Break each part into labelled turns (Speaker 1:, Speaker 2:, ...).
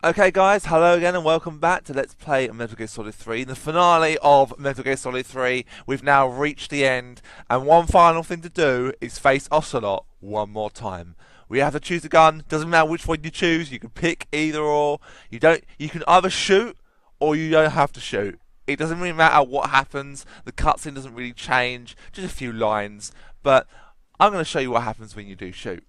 Speaker 1: Okay guys, hello again and welcome back to Let's Play Metal Gear Solid 3. In the finale of Metal Gear Solid 3, we've now reached the end, and one final thing to do is face Ocelot one more time. We have to choose a gun, doesn't matter which one you choose, you can pick either or. You can either shoot or you don't have to shoot. It doesn't really matter what happens, the cutscene doesn't really change, just a few lines, but I'm going to show you what happens when you do shoot.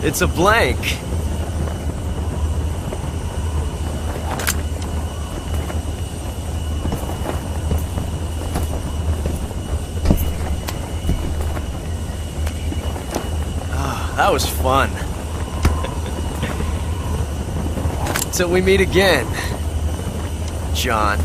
Speaker 2: It's a blank. Oh, that was fun. Till we meet again, John.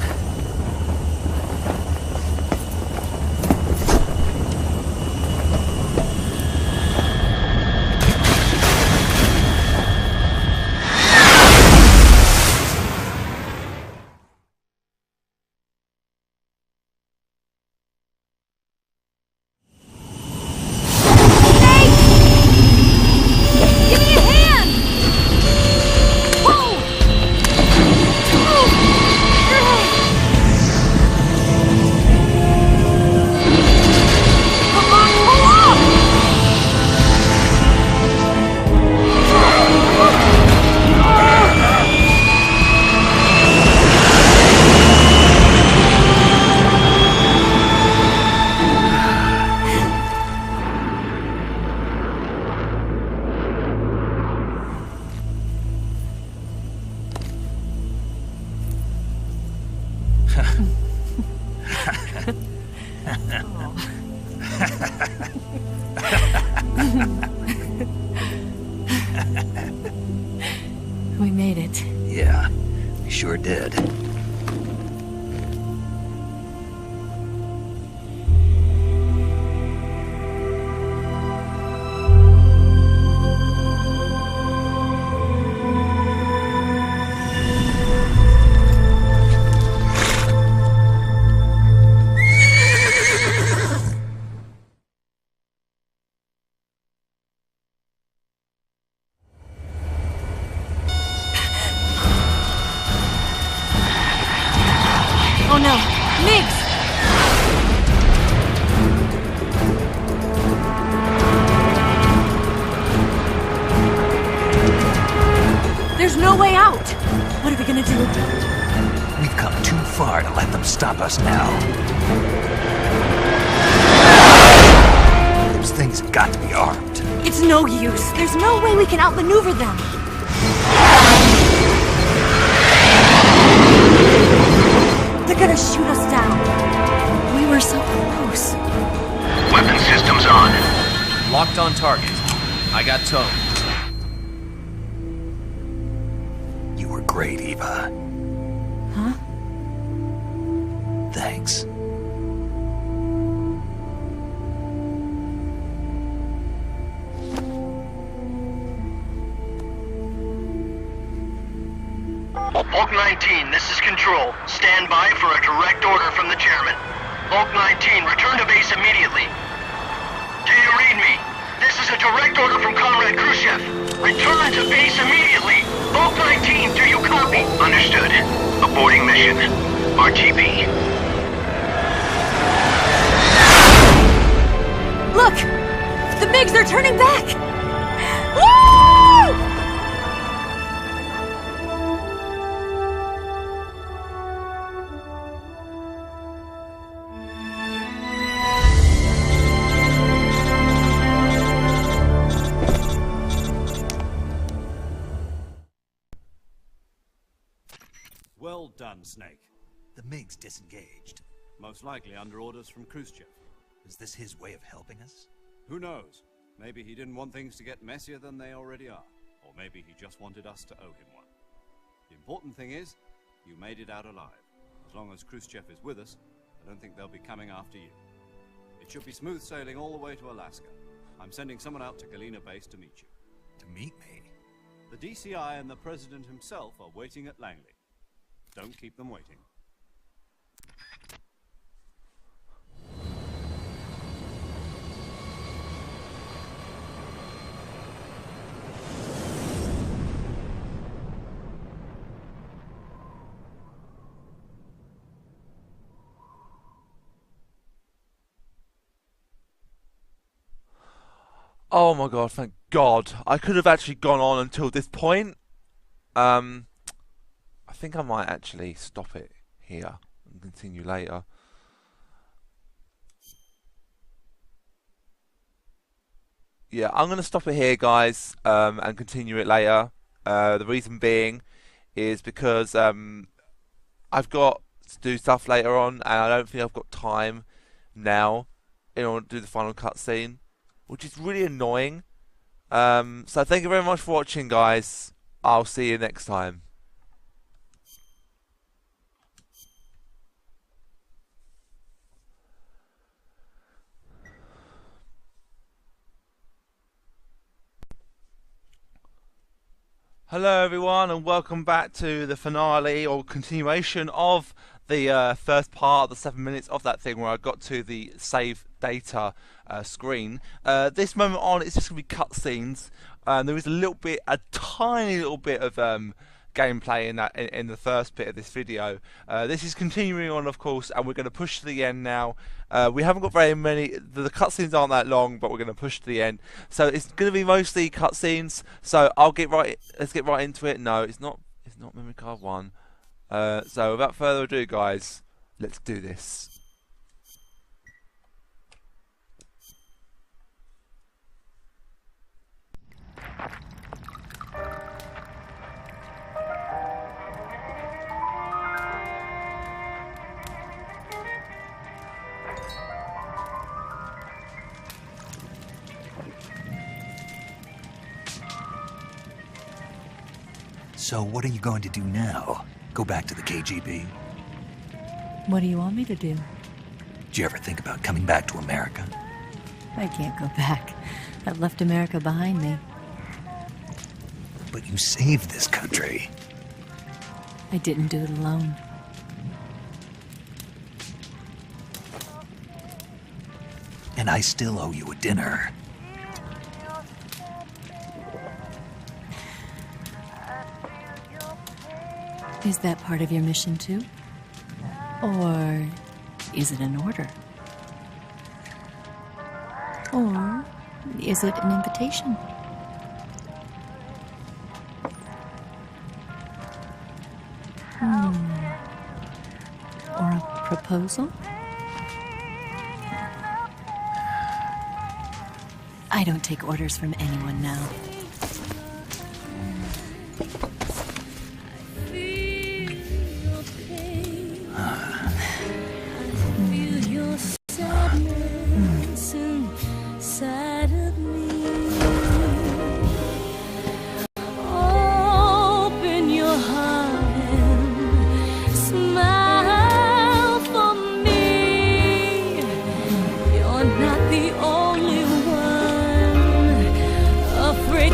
Speaker 3: We made it.
Speaker 4: Yeah, we sure did.
Speaker 3: Oh no! Mix! There's no way out! What are we gonna do?
Speaker 4: We've come too far to let them stop us now. Those things have got to be armed.
Speaker 3: It's no use. There's no way we can outmaneuver them. They're gonna shoot us down. We were so close.
Speaker 5: Weapon systems on.
Speaker 2: Locked on target. I got towed.
Speaker 4: You were great, Eva.
Speaker 3: Huh?
Speaker 4: Thanks.
Speaker 5: Hawk 19 19, this is Control. Stand by for a direct order from the chairman. Bulk 19, return to base immediately. Do you read me? This is a direct order from Comrade Khrushchev. Return to base immediately. Bulk 19, do you copy? Understood. Aborting mission. RTB.
Speaker 3: Look! The MiGs are turning back! Woo!
Speaker 6: Well done, Snake.
Speaker 4: The MiG's disengaged.
Speaker 6: Most likely under orders from Khrushchev.
Speaker 4: Is this his way of helping us?
Speaker 6: Who knows? Maybe he didn't want things to get messier than they already are. Or maybe he just wanted us to owe him one. The important thing is, you made it out alive. As long as Khrushchev is with us, I don't think they'll be coming after you. It should be smooth sailing all the way to Alaska. I'm sending someone out to Galena Base to meet you.
Speaker 4: To meet me?
Speaker 6: The DCI and the President himself are waiting at Langley. Don't keep them waiting.
Speaker 1: Oh my god, thank God. I could have actually gone on until this point. I think I might actually stop it here and continue later. Yeah, I'm going to stop it here, guys, and continue it later. The reason being is because I've got to do stuff later on, and I don't think I've got time now in order to do the final cutscene, which is really annoying. So thank you very much for watching, guys. I'll see you next time. Hello everyone, and welcome back to the finale or continuation of the first part of the 7 minutes of that thing where I got to the save data screen. This moment on, it's just going to be cutscenes. There is a tiny little bit of gameplay in that in the first bit of this video. This is continuing on, of course, and we're going to push to the end now. We haven't got very many. The cutscenes aren't that long, but we're going to push to the end. So it's going to be mostly cutscenes. So let's get right into it. No, it's not. It's not memory card 1. So without further ado, guys, let's do this.
Speaker 4: So what are you going to do now? Go back to the KGB?
Speaker 3: What do you want me to do?
Speaker 4: Did you ever think about coming back to America?
Speaker 3: I can't go back. I've left America behind me.
Speaker 4: But you saved this country.
Speaker 3: I didn't do it alone.
Speaker 4: And I still owe you a dinner.
Speaker 3: Is that part of your mission too? Or is it an order? Or is it an invitation? Or a proposal? I don't take orders from anyone now.
Speaker 7: Afraid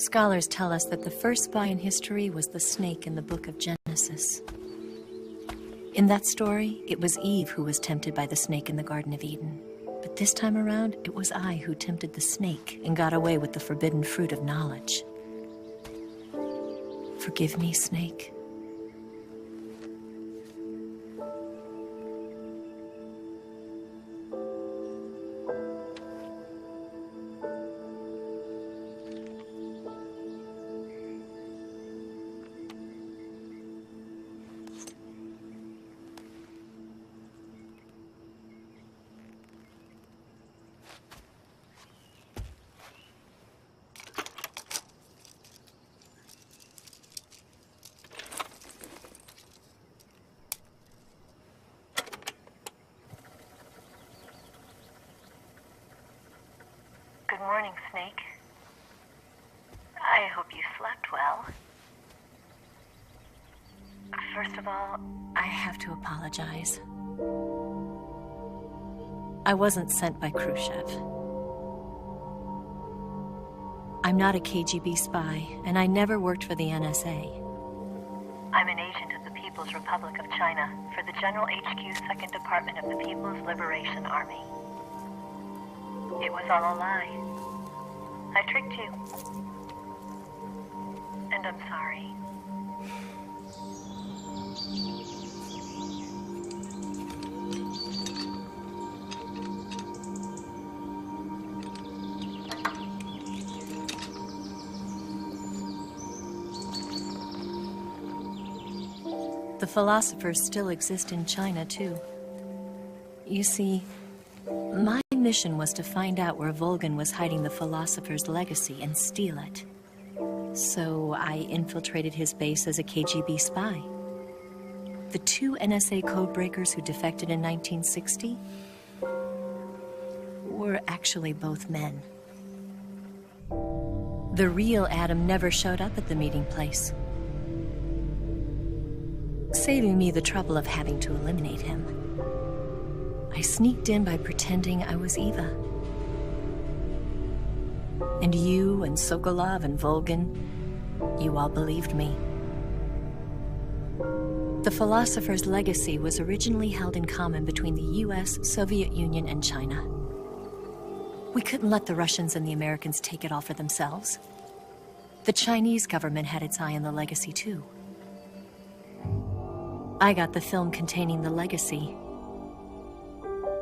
Speaker 3: Scholars tell us that the first spy in history was the snake in the book of Genesis. In that story, it was Eve who was tempted by the snake in the Garden of Eden. But this time around, it was I who tempted the snake and got away with the forbidden fruit of knowledge. Forgive me, snake.
Speaker 7: Good morning, Snake. I hope you slept well. First of all,
Speaker 3: I have to apologize. I wasn't sent by Khrushchev. I'm not a KGB spy, and I never worked for the NSA.
Speaker 7: I'm an agent of the People's Republic of China for the General HQ 2nd Department of the People's Liberation Army. It was all a lie. I tricked you. And I'm sorry.
Speaker 3: The philosophers still exist in China, too. You see, my mission was to find out where Volgin was hiding the philosopher's legacy and steal it. So I infiltrated his base as a KGB spy. The two NSA codebreakers who defected in 1960 were actually both men. The real Adam never showed up at the meeting place, saving me the trouble of having to eliminate him. I sneaked in by pretending I was Eva. And you and Sokolov and Volgin, you all believed me. The philosopher's legacy was originally held in common between the US, Soviet Union, and China. We couldn't let the Russians and the Americans take it all for themselves. The Chinese government had its eye on the legacy too. I got the film containing the legacy,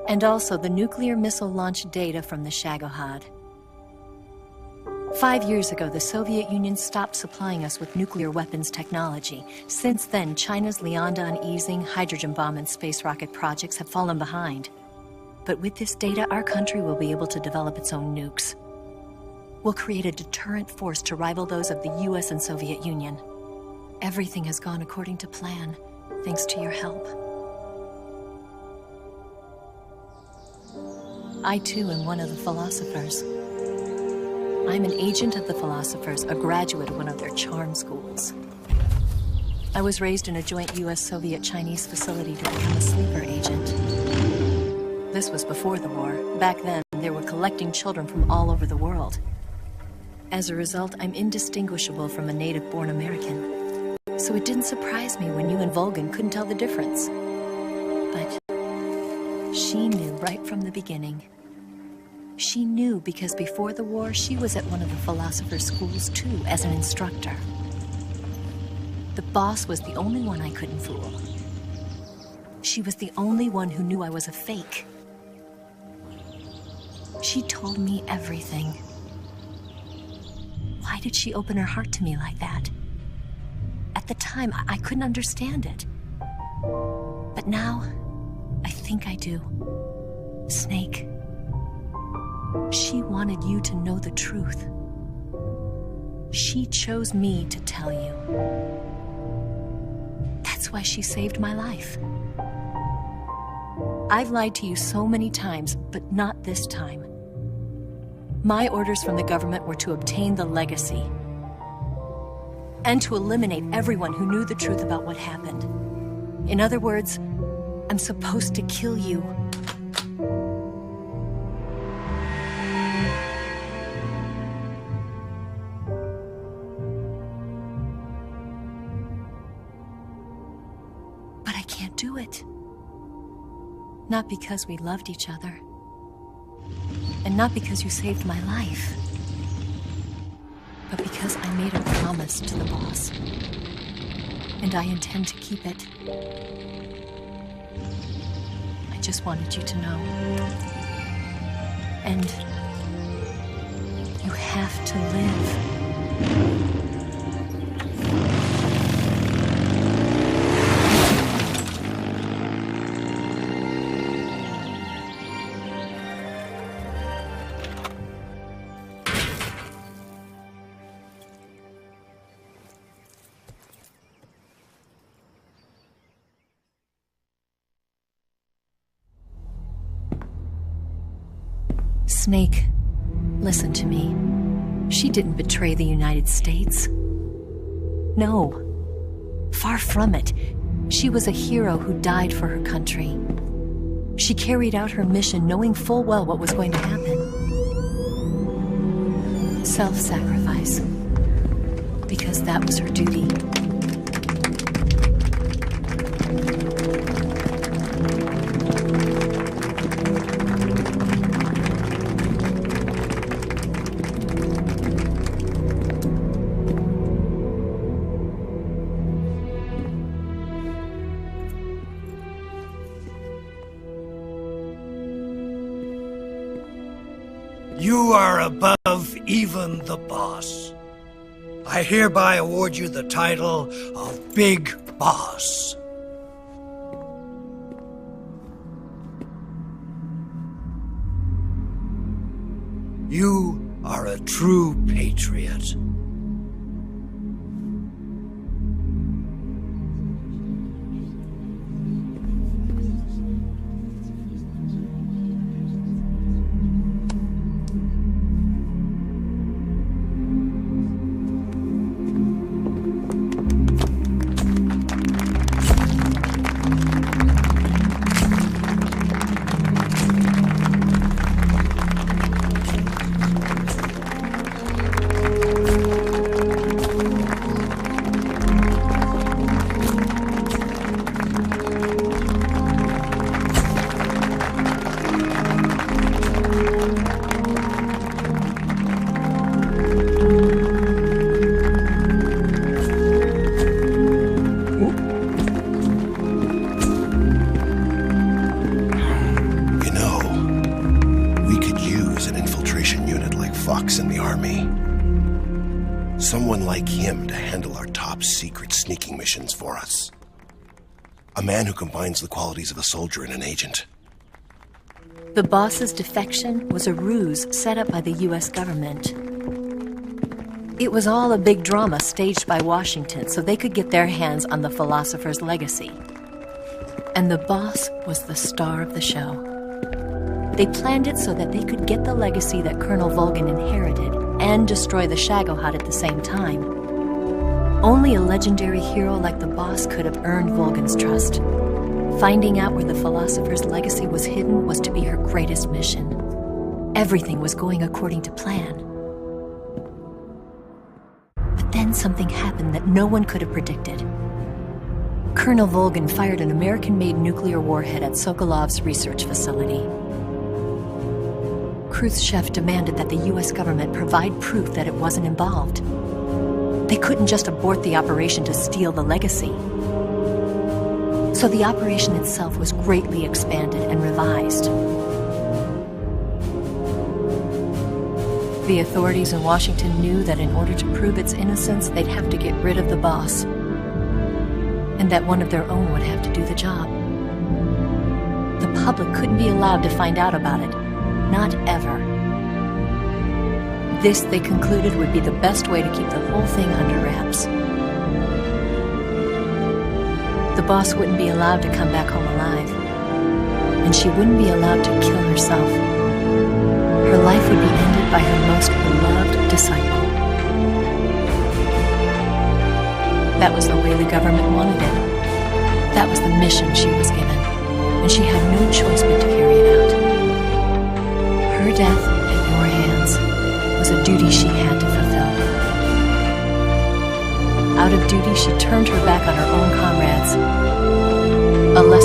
Speaker 3: and also the nuclear missile launch data from the Shagohod. 5 years ago, the Soviet Union stopped supplying us with nuclear weapons technology. Since then, China's Liaodong easing, hydrogen bomb, and space rocket projects have fallen behind. But with this data, our country will be able to develop its own nukes. We'll create a deterrent force to rival those of the US and Soviet Union. Everything has gone according to plan, thanks to your help. I too am one of the philosophers. I'm an agent of the philosophers, a graduate of one of their charm schools. I was raised in a joint US-Soviet-Chinese facility to become a sleeper agent. This was before the war. Back then, they were collecting children from all over the world. As a result, I'm indistinguishable from a native-born American. So it didn't surprise me when you and Volgin couldn't tell the difference. But she knew right from the beginning. She knew because before the war, she was at one of the philosopher's schools too, as an instructor. The boss was the only one I couldn't fool. She was the only one who knew I was a fake. She told me everything. Why did she open her heart to me like that? At the time, I couldn't understand it. But now, I think I do. Snake. She wanted you to know the truth. She chose me to tell you. That's why she saved my life. I've lied to you so many times, but not this time. My orders from the government were to obtain the legacy and to eliminate everyone who knew the truth about what happened. In other words, I'm supposed to kill you. do it. Not because we loved each other. And not because you saved my life. But because I made a promise to the boss. And I intend to keep it. I just wanted you to know. And you have to live. Snake, listen to me. She didn't betray the United States. No. Far from it. She was a hero who died for her country. She carried out her mission knowing full well what was going to happen. Self-sacrifice. Because that was her duty.
Speaker 4: You are above even the boss. I hereby award you the title of Big Boss. You are a true patriot.
Speaker 8: Someone like him to handle our top secret sneaking missions for us. A man who combines the qualities of a soldier and an agent.
Speaker 3: The boss's defection was a ruse set up by the US government. It was all a big drama staged by Washington so they could get their hands on the philosopher's legacy. And the boss was the star of the show. They planned it so that they could get the legacy that Colonel Volgin inherited and destroy the Shagohod at the same time. Only a legendary hero like the boss could have earned Volgin's trust. Finding out where the philosopher's legacy was hidden was to be her greatest mission. Everything was going according to plan. But then something happened that no one could have predicted. Colonel Volgin fired an American-made nuclear warhead at Sokolov's research facility. Khrushchev demanded that the US government provide proof that it wasn't involved. They couldn't just abort the operation to steal the legacy. So the operation itself was greatly expanded and revised. The authorities in Washington knew that in order to prove its innocence, they'd have to get rid of the boss, and that one of their own would have to do the job. The public couldn't be allowed to find out about it. Not ever. This, they concluded, would be the best way to keep the whole thing under wraps. The boss wouldn't be allowed to come back home alive, and she wouldn't be allowed to kill herself. Her life would be ended by her most beloved disciple. That was the way the government wanted it. That was the mission she was given, and she had no choice but to carry it out. Her death at your hands was a duty she had to fulfill. Out of duty, she turned her back on her own comrades. A lesson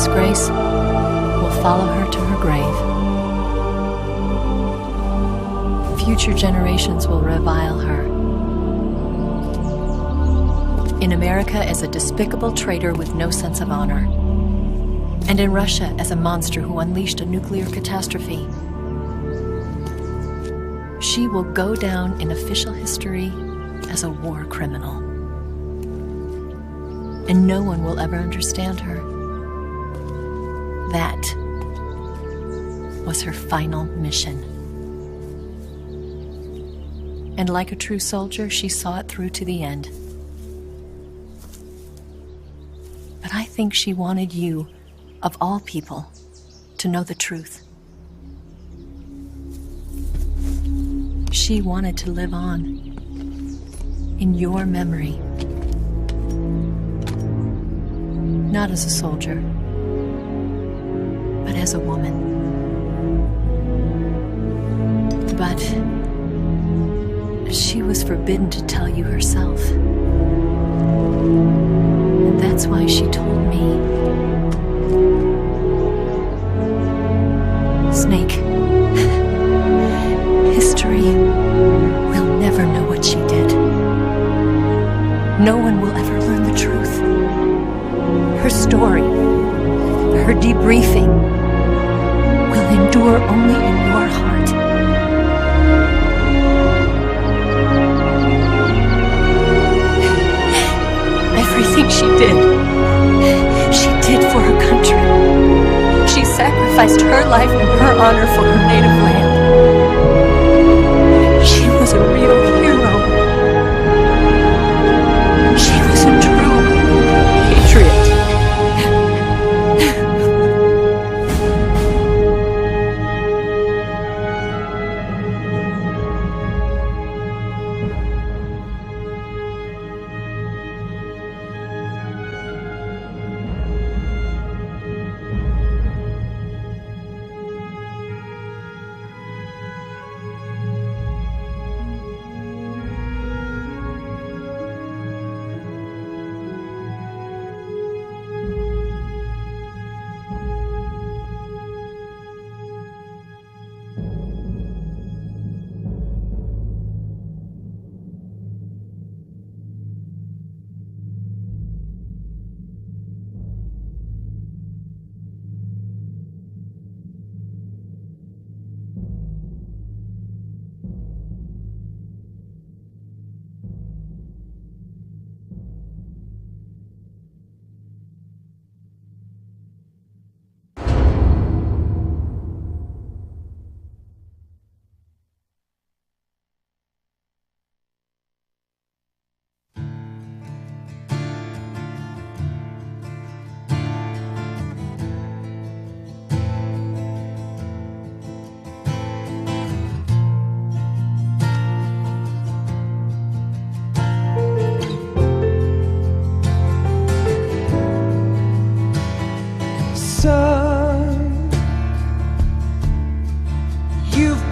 Speaker 3: disgrace will follow her to her grave. Future generations will revile her. In America as a despicable traitor with no sense of honor. And in Russia as a monster who unleashed a nuclear catastrophe. She will go down in official history as a war criminal. And no one will ever understand her. That was her final mission. And like a true soldier, she saw it through to the end. But I think she wanted you, of all people, to know the truth. She wanted to live on in your memory. Not as a soldier, but as a woman. But she was forbidden to tell you herself. And that's why she told me. Snake, history will never know what she did. No one will ever learn the truth. Her story, her debriefing, will endure only in your heart. Everything she did for her country. She sacrificed her life and her honor for her native land. She was a real hero. She was a true patriot.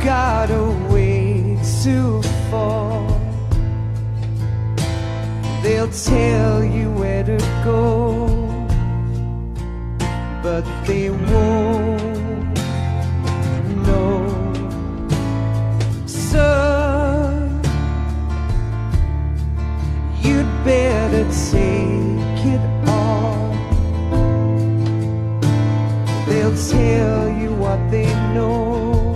Speaker 9: got a way to fall. They'll tell you where to go, but they won't know. Son, you'd better take it all. They'll tell you what they know,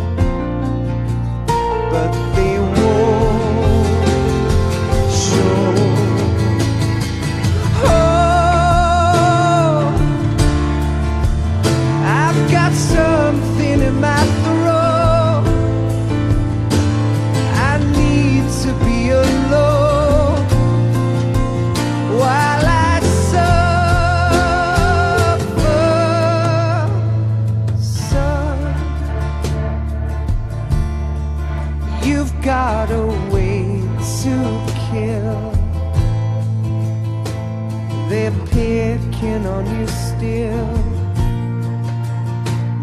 Speaker 9: but they won't show. Oh, I've got something in my throat. I need to be alone while I suffer. Son, you've got a way to kill. They're picking on you still,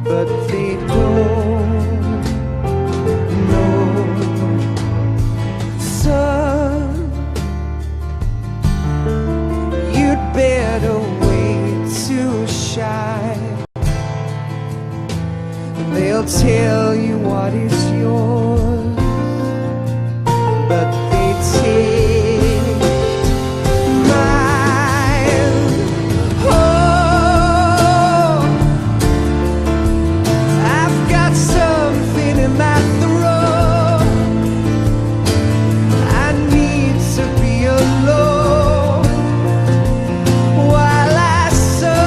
Speaker 9: but they don't know. Son, you'd better wait to shine. heart is yours, but they take mine. Oh, I've got something in my throat. I need to be alone while I suffer.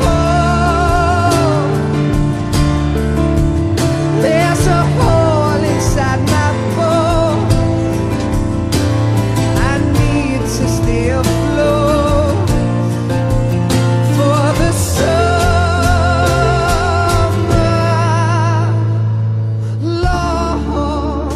Speaker 9: Oh, there's a hole inside my bones. I need to stay afloat for the summer, Lord.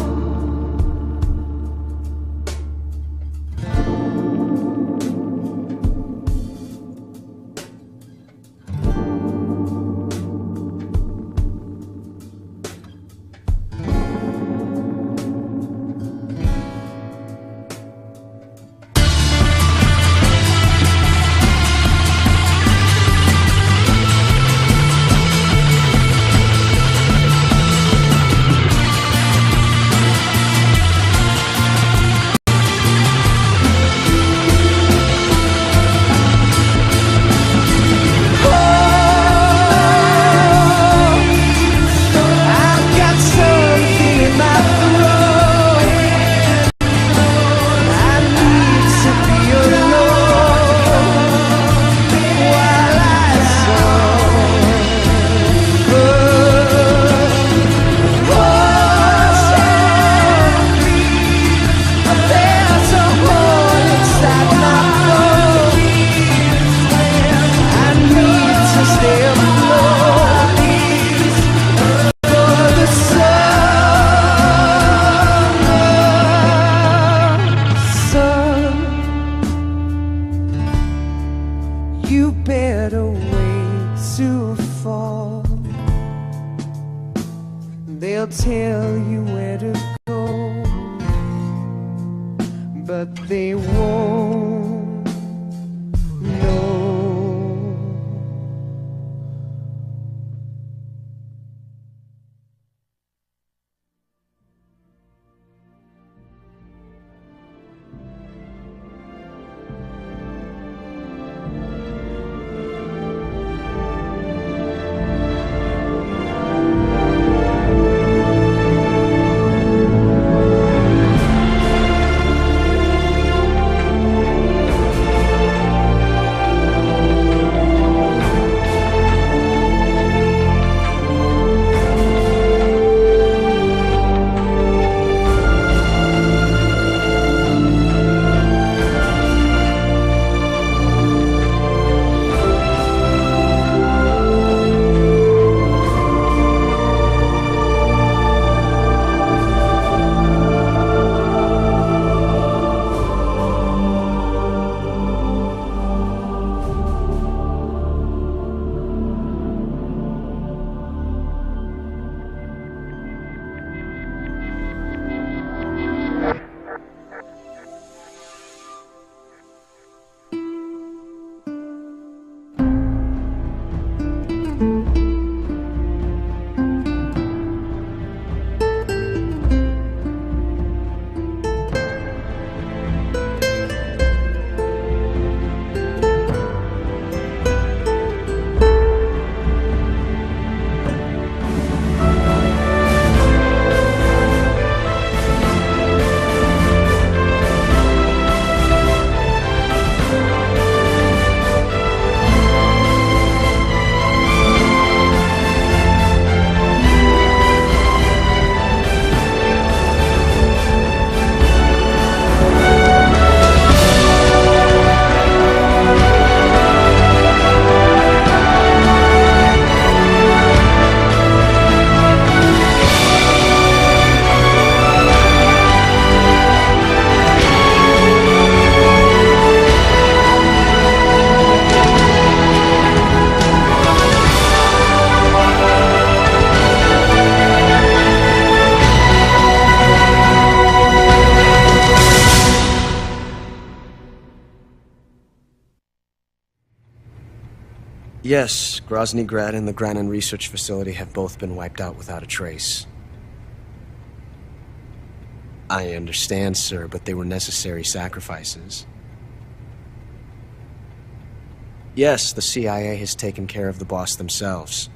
Speaker 9: I've got something in my throat. I need to be alone while I suffer. Oh, there's a hole inside my bones. I need to stay afloat for the summer. Son, you better wait to fall. They'll tell you where to go, but they won't know.
Speaker 10: Yes, Grozny Grad and the Granin Research Facility have both been wiped out without a trace. I understand, sir, but they were necessary sacrifices. Yes, the CIA has taken care of the boss themselves.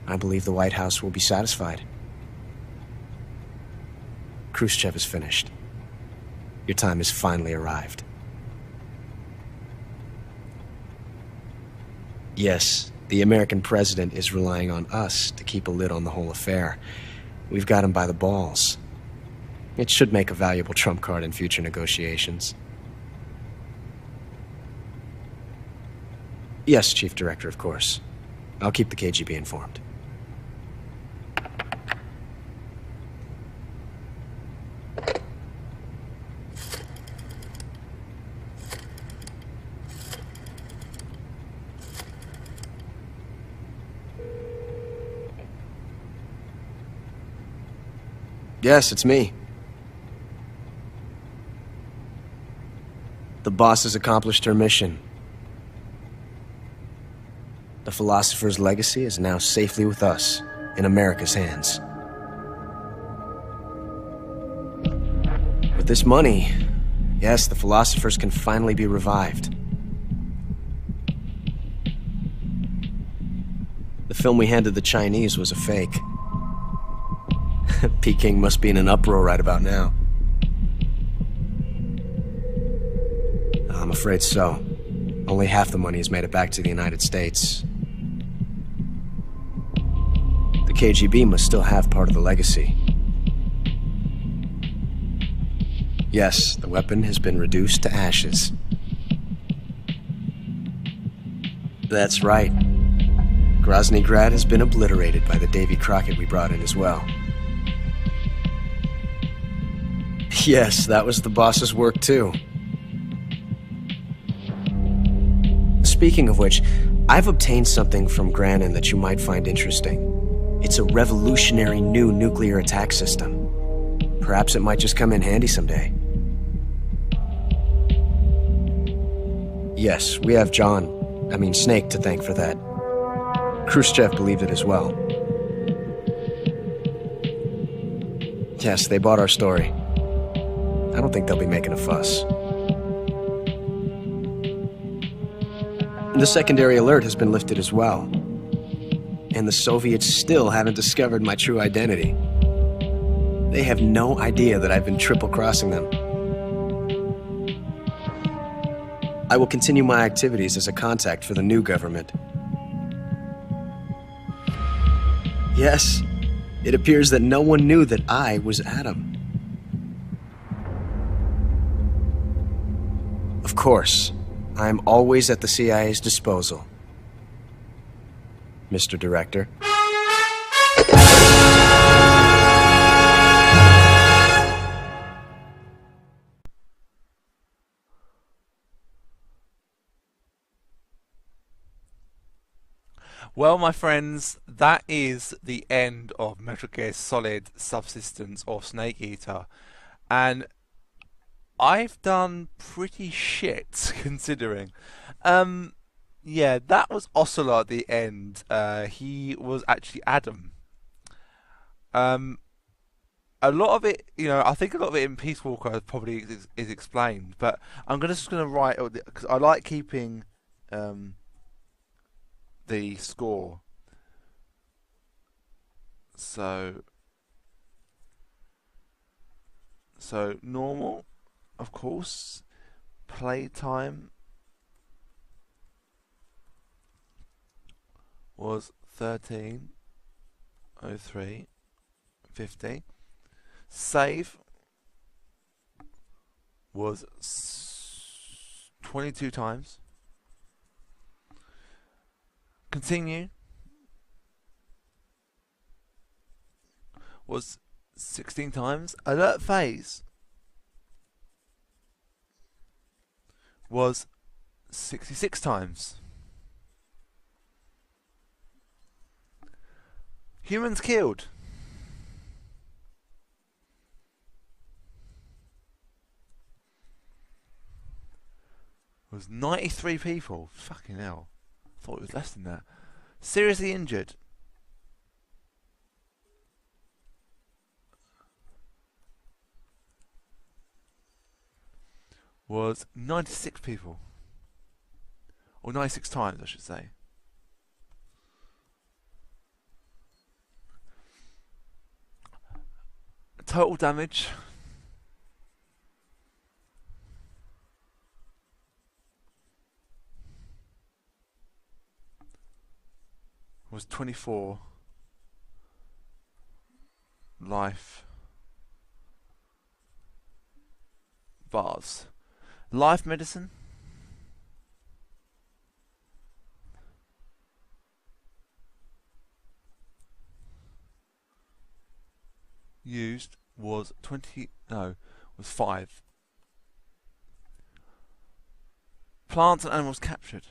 Speaker 10: I believe the White House will be satisfied. Khrushchev is finished. Your time has finally arrived. Yes, the American president is relying on us to keep a lid on the whole affair. We've got him by the balls. It should make a valuable trump card in future negotiations. Yes, Chief Director, of course. I'll keep the KGB informed. Yes, it's me. The boss has accomplished her mission. The philosopher's legacy is now safely with us, in America's hands. With this money, yes, the philosophers can finally be revived. The film we handed the Chinese was a fake. Peking must be in an uproar right about now. I'm afraid so. Only half the money has made it back to the United States. The KGB must still have part of the legacy. Yes, the weapon has been reduced to ashes. That's right. Grozny Grad has been obliterated by the Davy Crockett we brought in as well. Yes, that was the boss's work too. Speaking of which, I've obtained something from Granin that you might find interesting. It's a revolutionary new nuclear attack system. Perhaps it might just come in handy someday. Yes, we have Snake to thank for that. Khrushchev believed it as well. Yes, they bought our story. I don't think they'll be making a fuss. The secondary alert has been lifted as well. And the Soviets still haven't discovered my true identity. They have no idea that I've been triple-crossing them. I will continue my activities as a contact for the new government. Yes, it appears that no one knew that I was Adam. Of course, I'm always at the CIA's disposal, Mr. Director.
Speaker 1: Well, my friends, that is the end of Metal Gear Solid Subsistence or Snake Eater. And I've done pretty shit, considering. Yeah, that was Ocelot at the end. He was actually Adam. A lot of it, I think a lot of it in Peace Walker probably is explained, but I'm just gonna write, because I like keeping the score. So normal, of course. Playtime was 13:03:50. Save was 22 times. Continue was 16 times. Alert phase was 66 times. Humans killed It was 93 people. Fucking hell. I thought it was less than that. Seriously injured. Was 96 people. Or 96 times, I should say. Total damage. Was 24 life bars. Life medicine used was 5. Plants and animals captured.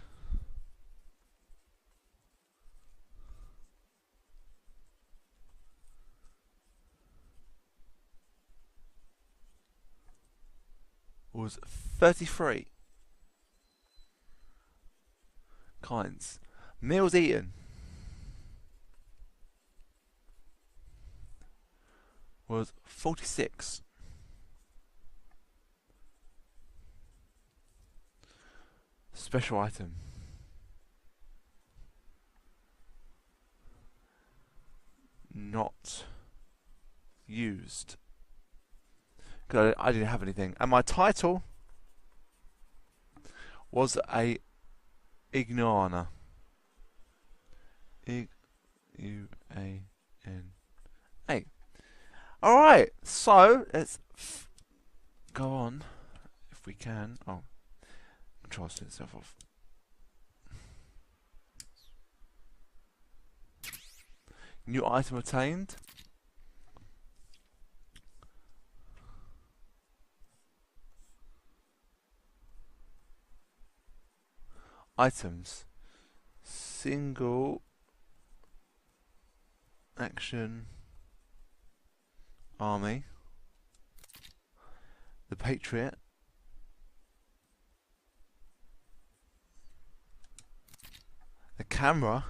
Speaker 1: Was 33 kinds. Meals eaten was 46. Special item not used. Because I didn't have anything. And my title was a Iguana. I-U-A-N-A. Alright, so let's go on if we can. Oh, control set itself off. New item obtained. Items. Single action army. The Patriot. The camera.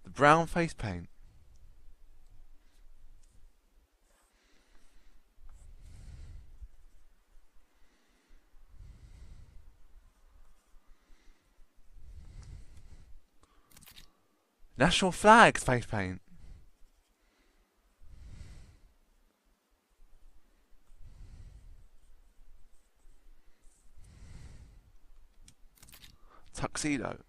Speaker 1: The brown face paint. National flag face paint. Tuxedo.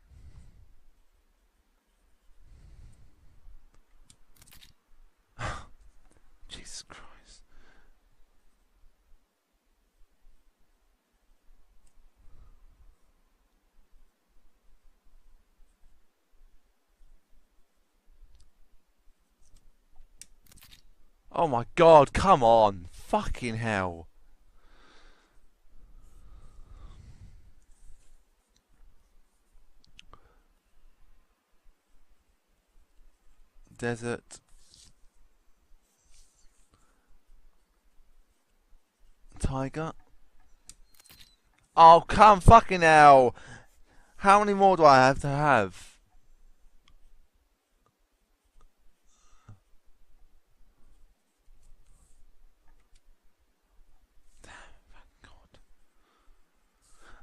Speaker 1: Jesus Christ. Oh my God, come on. Fucking hell. Desert. Tiger. Oh, come fucking hell. How many more do I have to have?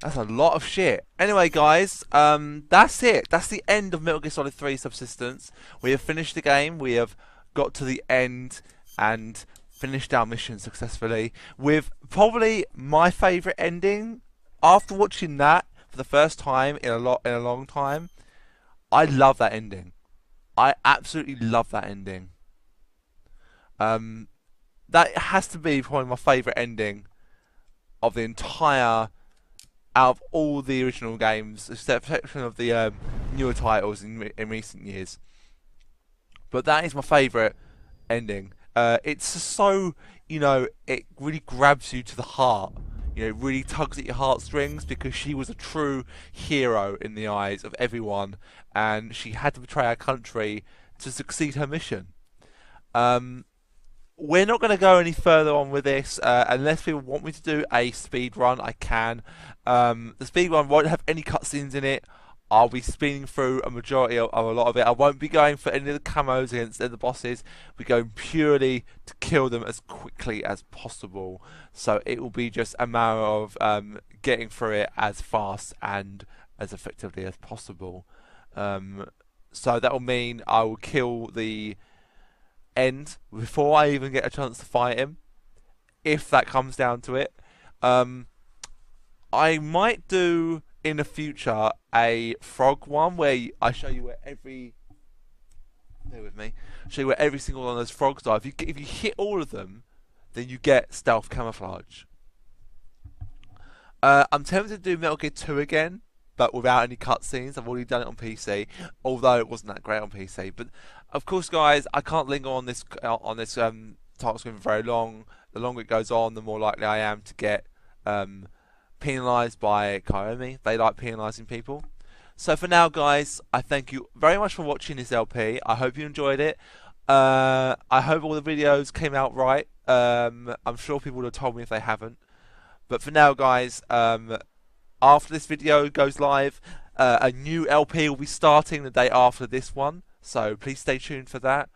Speaker 1: That's a lot of shit. Anyway, guys, that's it. That's the end of Metal Gear Solid 3 Subsistence. We have finished the game. We have got to the end and finished our mission successfully with probably my favourite ending. After watching that for the first time in a long time, I love that ending. I absolutely love that ending. That has to be probably my favourite ending of the entire. Out of all the original games, exception of the newer titles in recent years. But that is my favourite ending. It's so, it really grabs you to the heart. It really tugs at your heartstrings because she was a true hero in the eyes of everyone, and she had to betray her country to succeed her mission. we're not going to go any further on with this unless people want me to do a speed run. I can. The speed run won't have any cutscenes in it. I'll be speeding through a majority of a lot of it. I won't be going for any of the camos against the bosses. We're going purely to kill them as quickly as possible. So it will be just a matter of getting through it as fast and as effectively as possible. So that will mean I will kill the end before I even get a chance to fight him, if that comes down to it. I might do in the future a frog one where I show you where every show you where every single one of those frogs are. If you hit all of them, then you get stealth camouflage. I'm tempted to do Metal Gear 2 again, but without any cutscenes. I've already done it on PC, although it wasn't that great on PC. But of course, guys, I can't linger on this title screen for very long. The longer it goes on, the more likely I am to get penalised by Kiyomi. They like penalising people. So for now, guys, I thank you very much for watching this LP. I hope you enjoyed it. I hope all the videos came out right. I'm sure people would have told me if they haven't. But for now, guys, after this video goes live, a new LP will be starting the day after this one. So please stay tuned for that.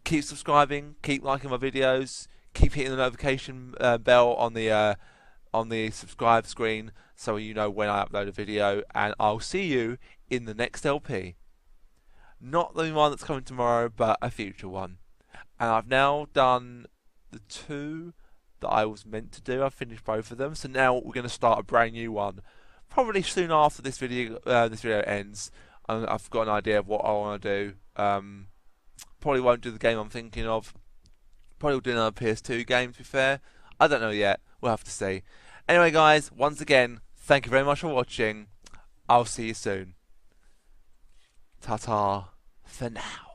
Speaker 1: Keep subscribing, keep liking my videos, keep hitting the notification bell on the subscribe screen so you know when I upload a video, and I'll see you in the next LP. Not the one that's coming tomorrow, but a future one. And I've now done the 2 that I was meant to do. I've finished both of them, so now we're going to start a brand new one. Probably soon after this video ends. I've got an idea of what I want to do. Probably won't do the game I'm thinking of. Probably will do another PS2 game, to be fair. I don't know yet. We'll have to see. Anyway, guys, once again, thank you very much for watching. I'll see you soon. Ta-ta for now.